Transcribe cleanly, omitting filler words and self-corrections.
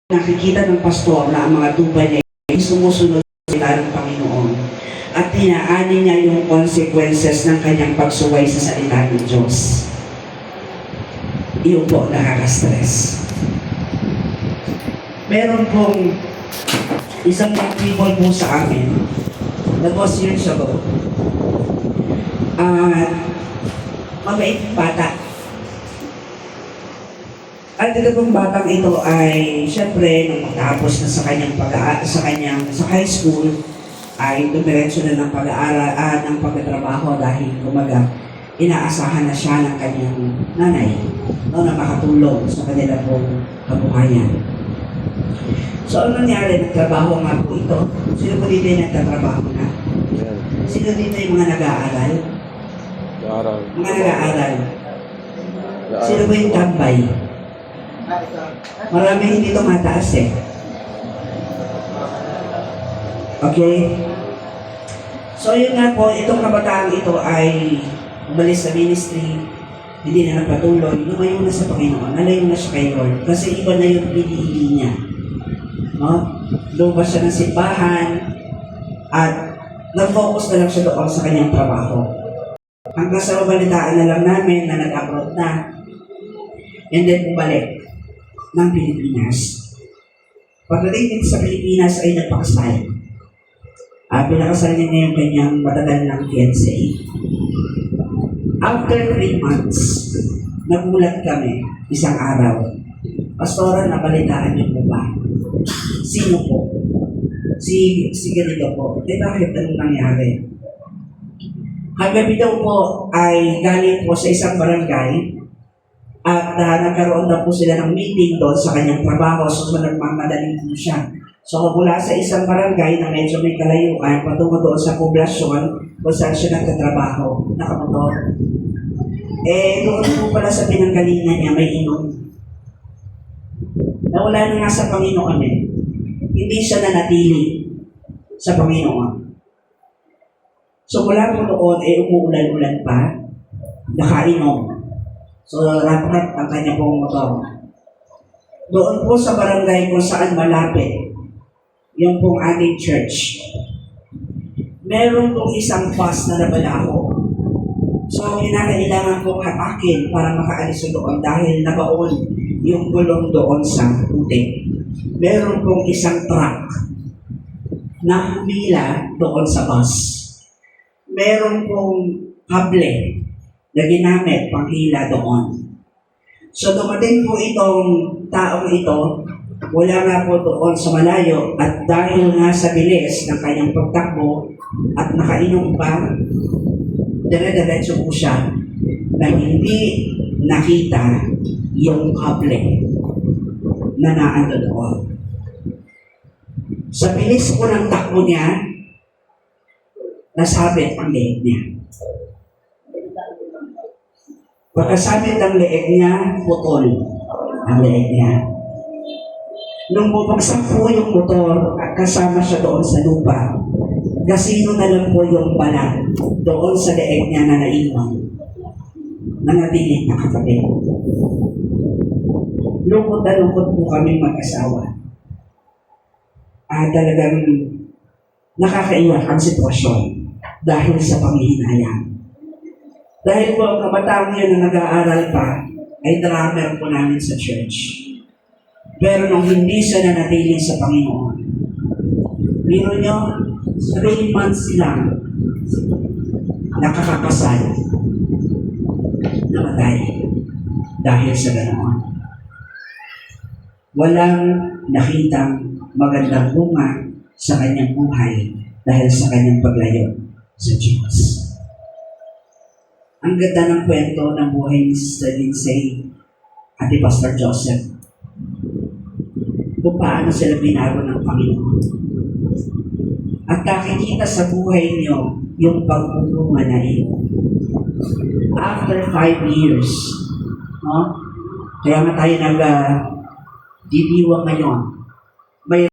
Nakikita ng pastor na ang mga tupa niya ay sumusunod sa salita ng Panginoon at tinaani niya yung consequences ng kanyang pagsuway sa salita ng Diyos. Iyon po nakaka-stress. Meron pong isang young people po sa amin that was years ago. Mabait bata. At ito pong batang ito ay, syempre, nung matapos na sa high school, ay dumiretso na ng pag-aaral, ng pagtatrabaho dahil kumaga, inaasahan na siya ng kanyang nanay na makatulong sa kanila pong kabuhayan. So, ano nangyari? Nagtrabaho nga po ito. Sino po dito yung nagtatrabaho na? Sino dito yung mga nag-aaral? Mga nag-aaral. Sino po yung tambay? Marami hindi tumataas eh. Okay? So yun nga po, itong kabataan ito ay umalis sa ministry, hindi na nagpatuloy, lumayo na sa Panginoon, nalayo na siya kay Lord. Kasi iba na yung pinili niya. No? Lumabas siya ng simbahan at nag-focus na lang siya doon sa kanyang trabaho. Hanggang sa mabalitaan na lang namin na nag-abroad na and then bumalik ng Pilipinas. Pagdating dito sa Pilipinas ay nagpakasal. Pinakasal niya ngayon kanyang matagal ng fiancé. After 3 months, nagulat kami isang araw. Pastora, nabalitaan niyo po ba? Sino po? Si ganito po. Bakit anong nangyari? Kagabi daw po ay galing po sa isang barangay at nagkaroon na po sila ng meeting doon sa kanyang trabaho. So nagmamadali po siya. So mula sa isang barangay na medyo may kalayuan, patungo doon sa poblasyon kung saan siya nagtatrabaho, nakamotor. Doon po pala sa pinanggalingan niya may inom. Nawala na nga sa Panginoon eh. Hindi siya nanatili sa Panginoon. So mula po doon, umuulan-ulan pa, nakainom. So, rapat ang kanya pong motor. Doon po sa barangay kung saan malapit, yung pong ating church, meron pong isang bus na nabalaho. So, kinakailangan pong hapakin para makaalis doon dahil nabaon yung gulong doon sa putik. Meron pong isang truck na humila doon sa bus. Meron pong kable na ginamit panghila doon. So dumating po itong taong ito, wala nga po doon sa malayo at dahil nga sa bilis ng kanyang pagtakbo at nakainom pa, dire-diretso po siya na hindi nakita yung kable na naando doon. Sa bilis po ng takbo niya, nasabit ang leeg niya. Pagkasabit ang leeg niya, putol ang leeg niya. Nung bumagsak po yung motor at kasama siya doon sa lupa, gasino na lang po yung balat doon sa leeg niya na naiwan. Nanatiling nakatabi. Lungkot na lungkot po kami mag-asawa. Talagang nakakaiyak ang sitwasyon dahil sa panghihinayang. Dahil po ang kabataan yun na nag-aaral pa, ay drummer po namin sa church. Pero nung hindi siya nanatili sa Panginoon, biro nyo, 3 months lang, nakakakasal, namatay dahil sa ganoon. Walang nakitang magandang bunga sa kanyang buhay dahil sa kanyang paglayo sa Diyos. Ang ganda ng kwento ng buhay ni Sister Lindsay at ni Pastor Joseph kung paano sila binago ng Panginoon. At nakikita sa buhay niyo yung pagbubunga na iyon. After 5 years, no? Kaya nga tayo nag-didiwang ngayon,